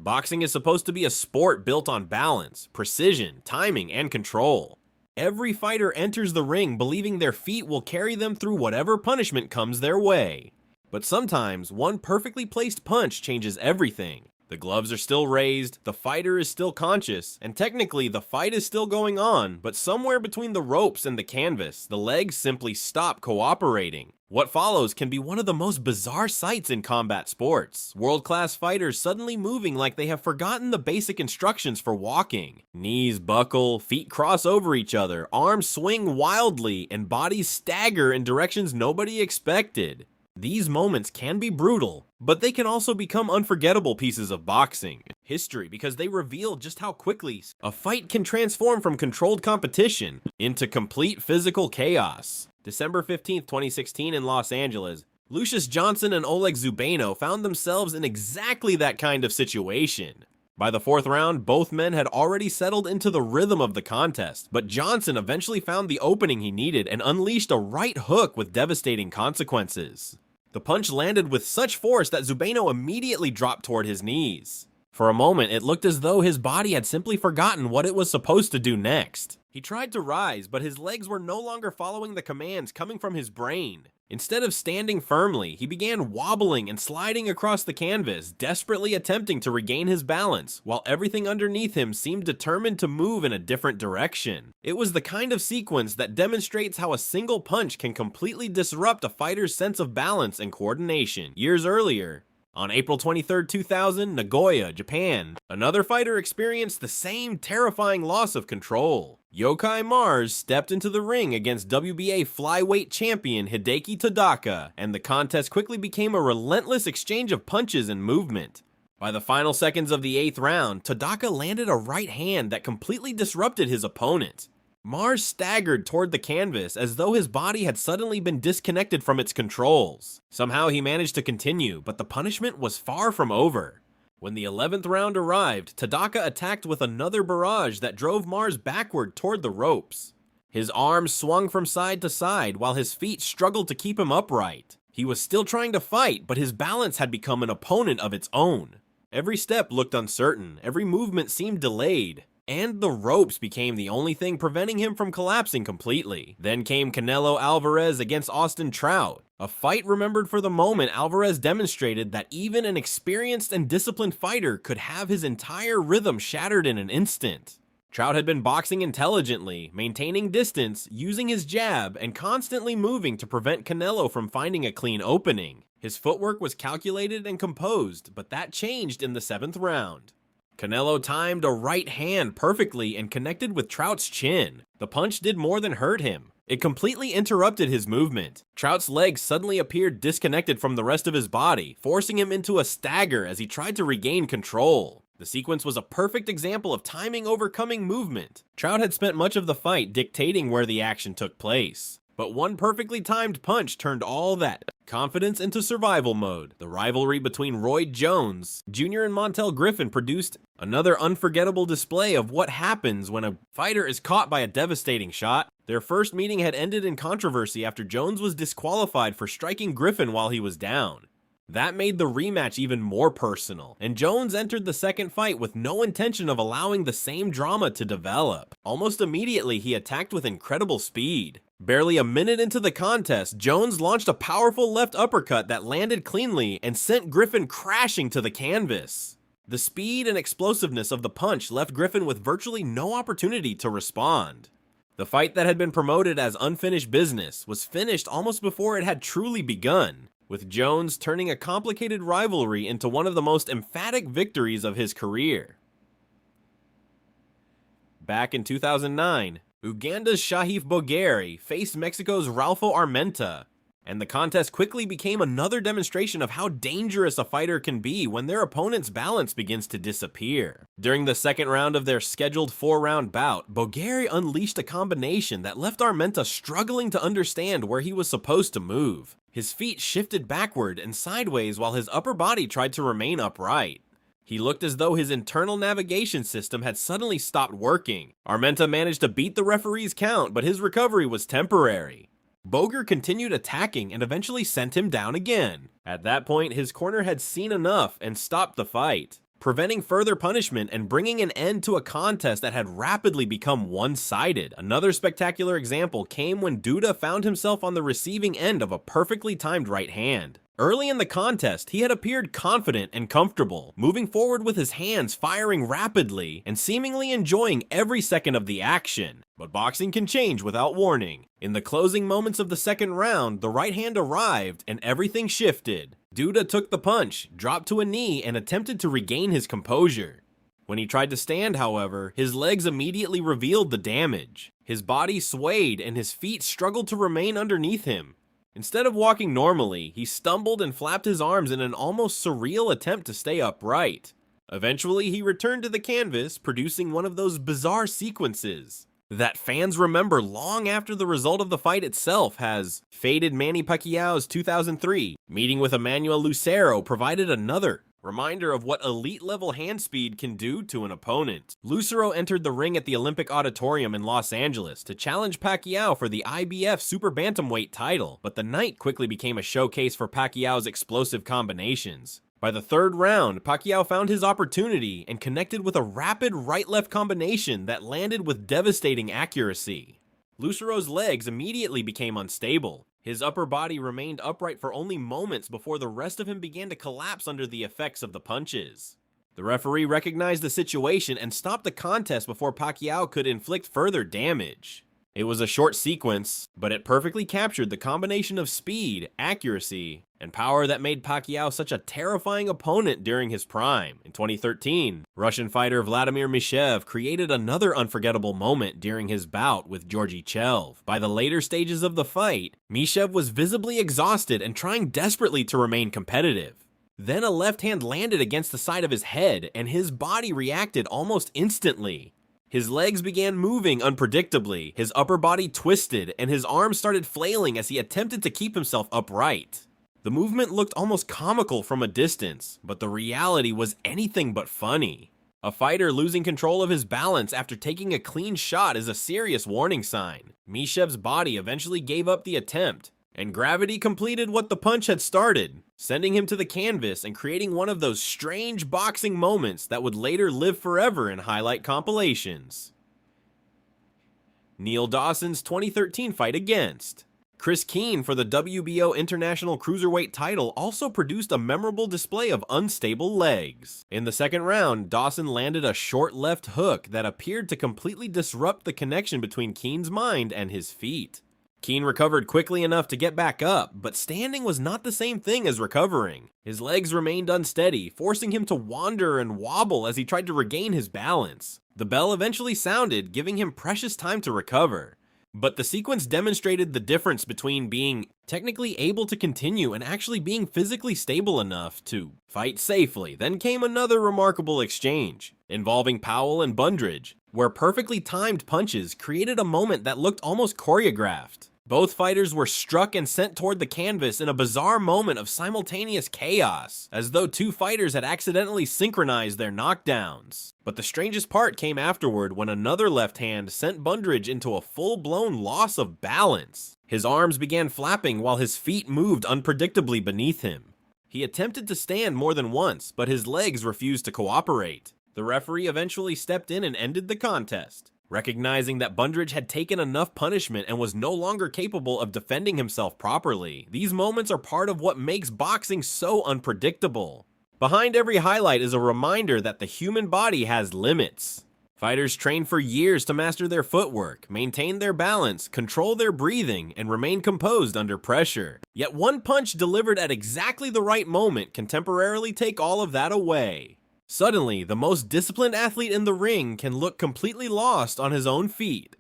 Boxing is supposed to be a sport built on balance, precision, timing, and control. Every fighter enters the ring believing their feet will carry them through whatever punishment comes their way. But sometimes, one perfectly placed punch changes everything. The gloves are still raised, the fighter is still conscious, and technically the fight is still going on, but somewhere between the ropes and the canvas, the legs simply stop cooperating. What follows can be one of the most bizarre sights in combat sports. World-class fighters suddenly moving like they have forgotten the basic instructions for walking. Knees buckle, feet cross over each other, arms swing wildly, and bodies stagger in directions nobody expected. These moments can be brutal, but they can also become unforgettable pieces of boxing history because they reveal just how quickly a fight can transform from controlled competition into complete physical chaos. December 15th, 2016 in Los Angeles, Lucius Johnson and Oleg Zubeno found themselves in exactly that kind of situation. By the fourth round, both men had already settled into the rhythm of the contest, but Johnson eventually found the opening he needed and unleashed a right hook with devastating consequences. The punch landed with such force that Zubeno immediately dropped toward his knees. For a moment, it looked as though his body had simply forgotten what it was supposed to do next. He tried to rise, but his legs were no longer following the commands coming from his brain. Instead of standing firmly, he began wobbling and sliding across the canvas, desperately attempting to regain his balance, while everything underneath him seemed determined to move in a different direction. It was the kind of sequence that demonstrates how a single punch can completely disrupt a fighter's sense of balance and coordination. Years earlier, on April 23, 2000, Nagoya, Japan, another fighter experienced the same terrifying loss of control. Yokai Mars stepped into the ring against WBA flyweight champion Hideki Tadaka, and the contest quickly became a relentless exchange of punches and movement. By the final seconds of the 8th round, Tadaka landed a right hand that completely disrupted his opponent. Mars staggered toward the canvas as though his body had suddenly been disconnected from its controls. Somehow he managed to continue, but the punishment was far from over. When the 11th round arrived, Tadaka attacked with another barrage that drove Mars backward toward the ropes. His arms swung from side to side while his feet struggled to keep him upright. He was still trying to fight, but his balance had become an opponent of its own. Every step looked uncertain, every movement seemed delayed, and the ropes became the only thing preventing him from collapsing completely. Then came Canelo Alvarez against Austin Trout, a fight remembered for the moment Alvarez demonstrated that even an experienced and disciplined fighter could have his entire rhythm shattered in an instant. Trout had been boxing intelligently, maintaining distance, using his jab, and constantly moving to prevent Canelo from finding a clean opening. His footwork was calculated and composed, but that changed in the 7th round. Canelo timed a right hand perfectly and connected with Trout's chin. The punch did more than hurt him. It completely interrupted his movement. Trout's legs suddenly appeared disconnected from the rest of his body, forcing him into a stagger as he tried to regain control. The sequence was a perfect example of timing overcoming movement. Trout had spent much of the fight dictating where the action took place, but one perfectly timed punch turned all that confidence into survival mode. The rivalry between Roy Jones Jr. and Montel Griffin produced another unforgettable display of what happens when a fighter is caught by a devastating shot. Their first meeting had ended in controversy after Jones was disqualified for striking Griffin while he was down. That made the rematch even more personal, and Jones entered the second fight with no intention of allowing the same drama to develop. Almost immediately, he attacked with incredible speed. Barely a minute into the contest, Jones launched a powerful left uppercut that landed cleanly and sent Griffin crashing to the canvas. The speed and explosiveness of the punch left Griffin with virtually no opportunity to respond. The fight that had been promoted as unfinished business was finished almost before it had truly begun, with Jones turning a complicated rivalry into one of the most emphatic victories of his career. Back in 2009, Uganda's Shahif Bulgaryi faced Mexico's Ralpho Armenta, and the contest quickly became another demonstration of how dangerous a fighter can be when their opponent's balance begins to disappear. During the second round of their scheduled 4-round bout, Bulgaryi unleashed a combination that left Armenta struggling to understand where he was supposed to move. His feet shifted backward and sideways while his upper body tried to remain upright. He looked as though his internal navigation system had suddenly stopped working. Armenta managed to beat the referee's count, but his recovery was temporary. Boger continued attacking and eventually sent him down again. At that point, his corner had seen enough and stopped the fight. preventing further punishment and bringing an end to a contest that had rapidly become one-sided. Another spectacular example came when Duda found himself on the receiving end of a perfectly timed right hand. Early in the contest, he had appeared confident and comfortable, moving forward with his hands firing rapidly and seemingly enjoying every second of the action. But boxing can change without warning. In the closing moments of the second round, the right hand arrived and everything shifted. Duda took the punch, dropped to a knee, and attempted to regain his composure. When he tried to stand, however, his legs immediately revealed the damage. His body swayed and his feet struggled to remain underneath him. Instead of walking normally, he stumbled and flapped his arms in an almost surreal attempt to stay upright. Eventually, he returned to the canvas, producing one of those bizarre sequences that fans remember long after the result of the fight itself has faded. Manny Pacquiao's 2003 meeting with Emmanuel Lucero provided another reminder of what elite-level hand speed can do to an opponent. Lucero entered the ring at the Olympic Auditorium in Los Angeles to challenge Pacquiao for the IBF Super Bantamweight title, but the night quickly became a showcase for Pacquiao's explosive combinations. By the third round, Pacquiao found his opportunity and connected with a rapid right-left combination that landed with devastating accuracy. Lucero's legs immediately became unstable. His upper body remained upright for only moments before the rest of him began to collapse under the effects of the punches. The referee recognized the situation and stopped the contest before Pacquiao could inflict further damage. It was a short sequence, but it perfectly captured the combination of speed, accuracy, and power that made Pacquiao such a terrifying opponent during his prime. In 2013, Russian fighter Vladimir Mishev created another unforgettable moment during his bout with Georgiev. By the later stages of the fight, Mishev was visibly exhausted and trying desperately to remain competitive. Then a left hand landed against the side of his head, and his body reacted almost instantly. His legs began moving unpredictably, his upper body twisted, and his arms started flailing as he attempted to keep himself upright. The movement looked almost comical from a distance, but the reality was anything but funny. A fighter losing control of his balance after taking a clean shot is a serious warning sign. Mishev's body eventually gave up the attempt, and gravity completed what the punch had started, sending him to the canvas and creating one of those strange boxing moments that would later live forever in highlight compilations. Neil Dawson's 2013 fight against Keane for the WBO International Cruiserweight title also produced a memorable display of unstable legs. In the second round, Dawson landed a short left hook that appeared to completely disrupt the connection between Keane's mind and his feet. Keane recovered quickly enough to get back up, but standing was not the same thing as recovering. His legs remained unsteady, forcing him to wander and wobble as he tried to regain his balance. The bell eventually sounded, giving him precious time to recover. But the sequence demonstrated the difference between being technically able to continue and actually being physically stable enough to fight safely. Then came another remarkable exchange, involving Powell and Bundridge, where perfectly timed punches created a moment that looked almost choreographed. Both fighters were struck and sent toward the canvas in a bizarre moment of simultaneous chaos, as though two fighters had accidentally synchronized their knockdowns. But the strangest part came afterward when another left hand sent Bundridge into a full-blown loss of balance. His arms began flapping while his feet moved unpredictably beneath him. He attempted to stand more than once, but his legs refused to cooperate. The referee eventually stepped in and ended the contest, recognizing that Bundridge had taken enough punishment and was no longer capable of defending himself properly. These moments are part of what makes boxing so unpredictable. Behind every highlight is a reminder that the human body has limits. Fighters train for years to master their footwork, maintain their balance, control their breathing, and remain composed under pressure. Yet one punch delivered at exactly the right moment can temporarily take all of that away. Suddenly, the most disciplined athlete in the ring can look completely lost on his own feet,